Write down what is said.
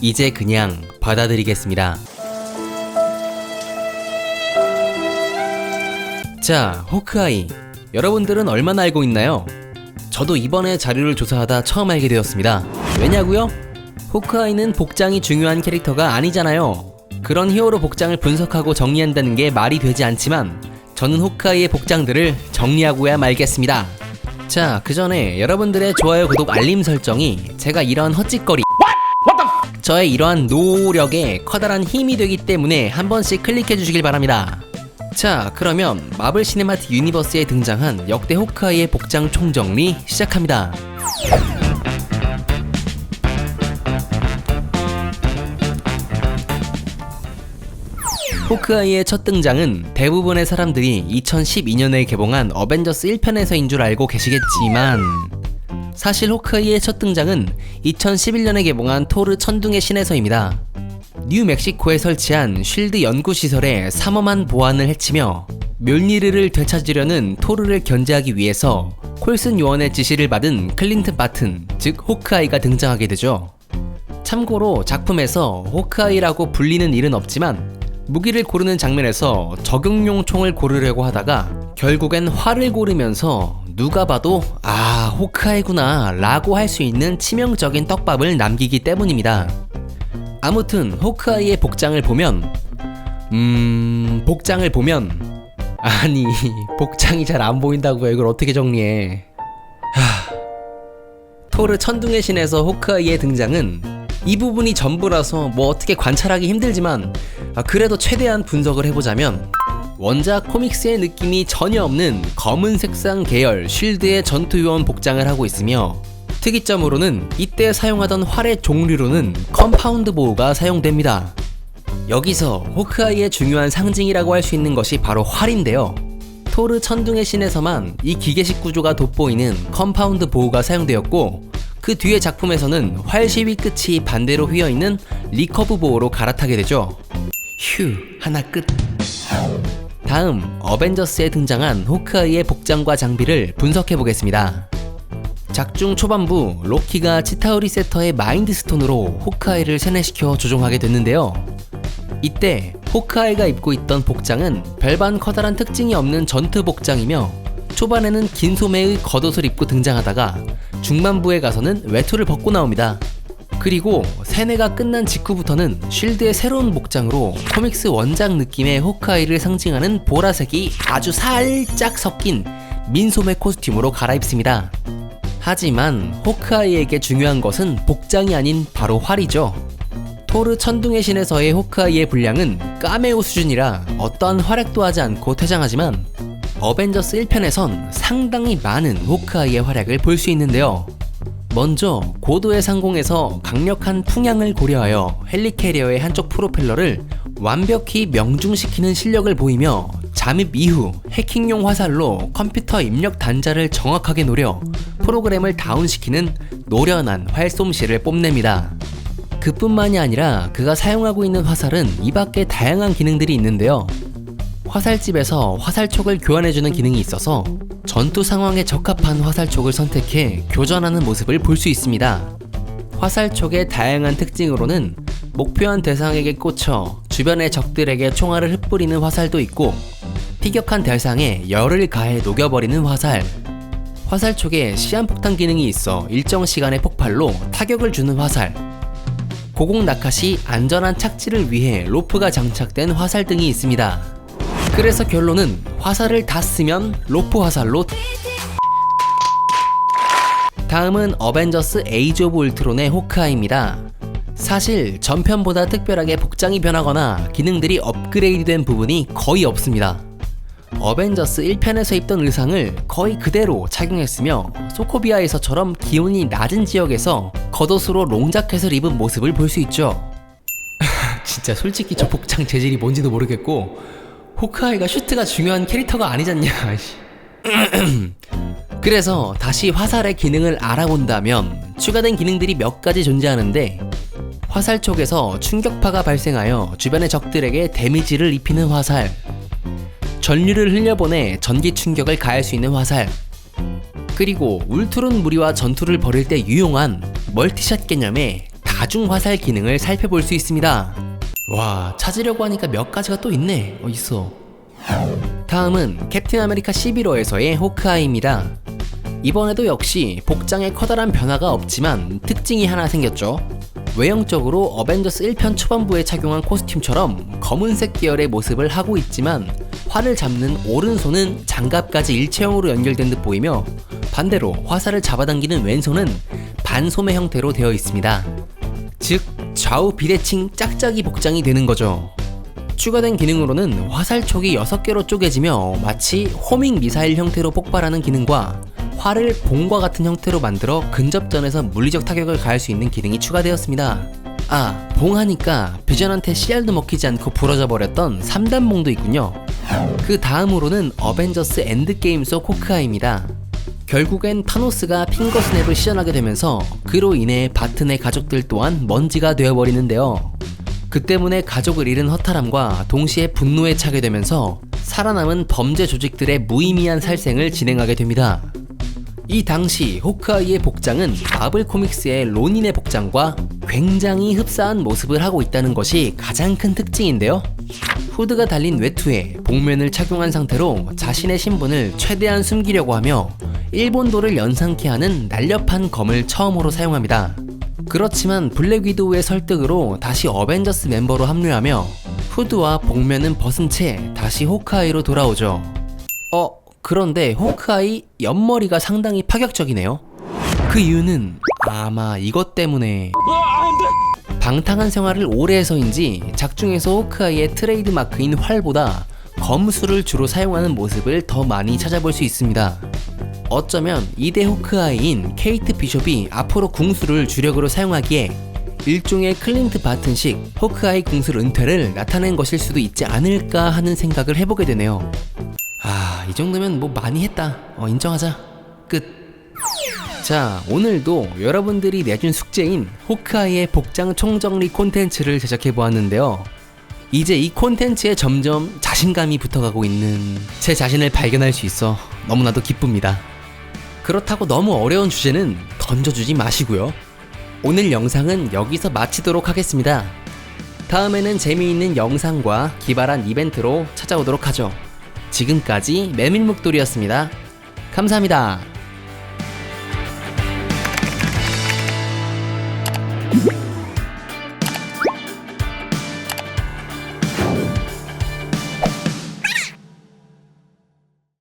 이제 그냥 받아들이겠습니다. 자, 호크아이. 여러분들은 얼마나 알고 있나요? 저도 이번에 자료를 조사하다 처음 알게 되었습니다. 왜냐고요? 호크아이는 복장이 중요한 캐릭터가 아니잖아요. 그런 히어로 복장을 분석하고 정리한다는 게 말이 되지 않지만 저는 호크아이의 복장들을 정리하고야 말겠습니다. 자, 그 전에 여러분들의 좋아요, 구독, 알림 설정이 제가 이런 헛짓거리 저의 이러한 노력에 커다란 힘이 되기 때문에 한 번씩 클릭해 주시길 바랍니다. 자, 그러면 마블 시네마틱 유니버스에 등장한 역대 호크아이의 복장 총정리 시작합니다. 호크아이의 첫 등장은 대부분의 사람들이 2012년에 개봉한 어벤져스 1편에서인 줄 알고 계시겠지만 사실 호크아이의 첫 등장은 2011년에 개봉한 토르 천둥의 신에서입니다. 뉴멕시코에 설치한 쉴드 연구시설에 삼엄한 보안을 해치며 멸리르를 되찾으려는 토르를 견제하기 위해서 콜슨 요원의 지시를 받은 클린트 바튼, 즉 호크아이가 등장하게 되죠. 참고로 작품에서 호크아이라고 불리는 일은 없지만 무기를 고르는 장면에서 적용용 총을 고르려고 하다가 결국엔 활을 고르면서 누가 봐도 아, 호크아이구나 라고 할 수 있는 치명적인 떡밥을 남기기 때문입니다. 아무튼 호크아이의 복장을 보면 아니 복장이 잘 안 보인다고요. 이걸 어떻게 정리해. 토르 천둥의 신에서 호크아이의 등장은 이 부분이 전부라서 뭐 어떻게 관찰하기 힘들지만 그래도 최대한 분석을 해보자면 원작 코믹스의 느낌이 전혀 없는 검은 색상 계열 쉴드의 전투요원 복장을 하고 있으며 특이점으로는 이때 사용하던 활의 종류로는 컴파운드 보호가 사용됩니다. 여기서 호크아이의 중요한 상징이라고 할 수 있는 것이 바로 활인데요. 토르 천둥의 신에서만 이 기계식 구조가 돋보이는 컴파운드 보호가 사용되었고 그 뒤의 작품에서는 활 시위 끝이 반대로 휘어있는 리커브 보호로 갈아타게 되죠. 휴, 하나 끝. 다음 어벤져스에 등장한 호크아이의 복장과 장비를 분석해보겠습니다. 작중 초반부 로키가 치타우리 세터의 마인드 스톤으로 호크아이를 세뇌시켜 조종하게 됐는데요. 이때 호크아이가 입고 있던 복장은 별반 커다란 특징이 없는 전투 복장이며 초반에는 긴 소매의 겉옷을 입고 등장하다가 중반부에 가서는 외투를 벗고 나옵니다. 그리고 세뇌가 끝난 직후부터는 쉴드의 새로운 복장으로 코믹스 원작 느낌의 호크아이를 상징하는 보라색이 아주 살짝 섞인 민소매 코스튬으로 갈아입습니다. 하지만 호크아이에게 중요한 것은 복장이 아닌 바로 활이죠. 토르 천둥의 신에서의 호크아이의 분량은 까메오 수준이라 어떠한 활약도 하지 않고 퇴장하지만 어벤져스 1편에선 상당히 많은 호크아이의 활약을 볼 수 있는데요. 먼저 고도의 상공에서 강력한 풍향을 고려하여 헬리캐리어의 한쪽 프로펠러를 완벽히 명중시키는 실력을 보이며 잠입 이후 해킹용 화살로 컴퓨터 입력 단자를 정확하게 노려 프로그램을 다운시키는 노련한 활솜씨를 뽐냅니다. 그뿐만이 아니라 그가 사용하고 있는 화살은 이 밖에 다양한 기능들이 있는데요. 화살집에서 화살촉을 교환해주는 기능이 있어서 전투 상황에 적합한 화살촉을 선택해 교전하는 모습을 볼 수 있습니다. 화살촉의 다양한 특징으로는 목표한 대상에게 꽂혀 주변의 적들에게 총알을 흩뿌리는 화살도 있고 피격한 대상에 열을 가해 녹여버리는 화살, 화살촉에 시한폭탄 기능이 있어 일정 시간의 폭발로 타격을 주는 화살, 고공 낙하 시 안전한 착지를 위해 로프가 장착된 화살 등이 있습니다. 그래서 결론은 화살을 다 쓰면 로프 화살로. 다음은 어벤져스 에이지 오브 울트론의 호크아이입니다. 사실 전편보다 특별하게 복장이 변하거나 기능들이 업그레이드된 부분이 거의 없습니다. 어벤져스 1편에서 입던 의상을 거의 그대로 착용했으며 소코비아에서처럼 기온이 낮은 지역에서 겉옷으로 롱자켓을 입은 모습을 볼 수 있죠. 진짜 솔직히 저 복장 재질이 뭔지도 모르겠고 호크아이가 슈트가 중요한 캐릭터가 아니잖냐. 그래서 다시 화살의 기능을 알아본다면 추가된 기능들이 몇 가지 존재하는데 화살촉에서 충격파가 발생하여 주변의 적들에게 데미지를 입히는 화살, 전류를 흘려보내 전기 충격을 가할 수 있는 화살, 그리고 울트론 무리와 전투를 벌일 때 유용한 멀티샷 개념의 다중 화살 기능을 살펴볼 수 있습니다. 와, 찾으려고 하니까 몇 가지가 또 있네. 있어. 다음은 캡틴 아메리카 11호에서의 호크아이입니다. 이번에도 역시 복장에 커다란 변화가 없지만 특징이 하나 생겼죠. 외형적으로 어벤져스 1편 초반부에 착용한 코스튬처럼 검은색 계열의 모습을 하고 있지만 활을 잡는 오른손은 장갑까지 일체형으로 연결된 듯 보이며 반대로 화살을 잡아당기는 왼손은 반소매 형태로 되어 있습니다. 즉 좌우 비대칭 짝짝이 복장이 되는 거죠. 추가된 기능으로는 화살촉이 6개로 쪼개지며 마치 호밍 미사일 형태로 폭발하는 기능과 활을 봉과 같은 형태로 만들어 근접전에서 물리적 타격을 가할 수 있는 기능이 추가되었습니다. 아, 봉하니까 비전한테 씨알도 먹히지 않고 부러져 버렸던 3단봉도 있군요. 그 다음으로는 어벤져스 엔드게임 속 호크아이입니다. 결국엔 타노스가 핑거 스냅을 시전하게 되면서 그로 인해 바튼의 가족들 또한 먼지가 되어버리는데요. 그 때문에 가족을 잃은 허탈함과 동시에 분노에 차게 되면서 살아남은 범죄 조직들의 무의미한 살생을 진행하게 됩니다. 이 당시 호크아이의 복장은 마블 코믹스의 로닌의 복장과 굉장히 흡사한 모습을 하고 있다는 것이 가장 큰 특징인데요. 후드가 달린 외투에 복면을 착용한 상태로 자신의 신분을 최대한 숨기려고 하며 일본도를 연상케 하는 날렵한 검을 처음으로 사용합니다. 그렇지만 블랙 위도우의 설득으로 다시 어벤져스 멤버로 합류하며 후드와 복면은 벗은 채 다시 호크아이로 돌아오죠. 그런데 호크아이 옆머리가 상당히 파격적이네요. 그 이유는 아마 이것 때문에 방탕한 생활을 오래 해서인지 작중에서 호크아이의 트레이드 마크인 활보다 검술을 주로 사용하는 모습을 더 많이 찾아볼 수 있습니다. 어쩌면 2대 호크아이인 케이트 비숍이 앞으로 궁수를 주력으로 사용하기에 일종의 클린트 바튼식 호크아이 궁술 은퇴를 나타낸 것일 수도 있지 않을까 하는 생각을 해보게 되네요. 이 정도면 뭐 많이 했다. 인정하자. 끝. 자, 오늘도 여러분들이 내준 숙제인 호크아이의 복장 총정리 콘텐츠를 제작해보았는데요. 이제 이 콘텐츠에 점점 자신감이 붙어가고 있는 제 자신을 발견할 수 있어 너무나도 기쁩니다. 그렇다고 너무 어려운 주제는 던져주지 마시고요. 오늘 영상은 여기서 마치도록 하겠습니다. 다음에는 재미있는 영상과 기발한 이벤트로 찾아오도록 하죠. 지금까지 메밀묵돌이었습니다. 감사합니다.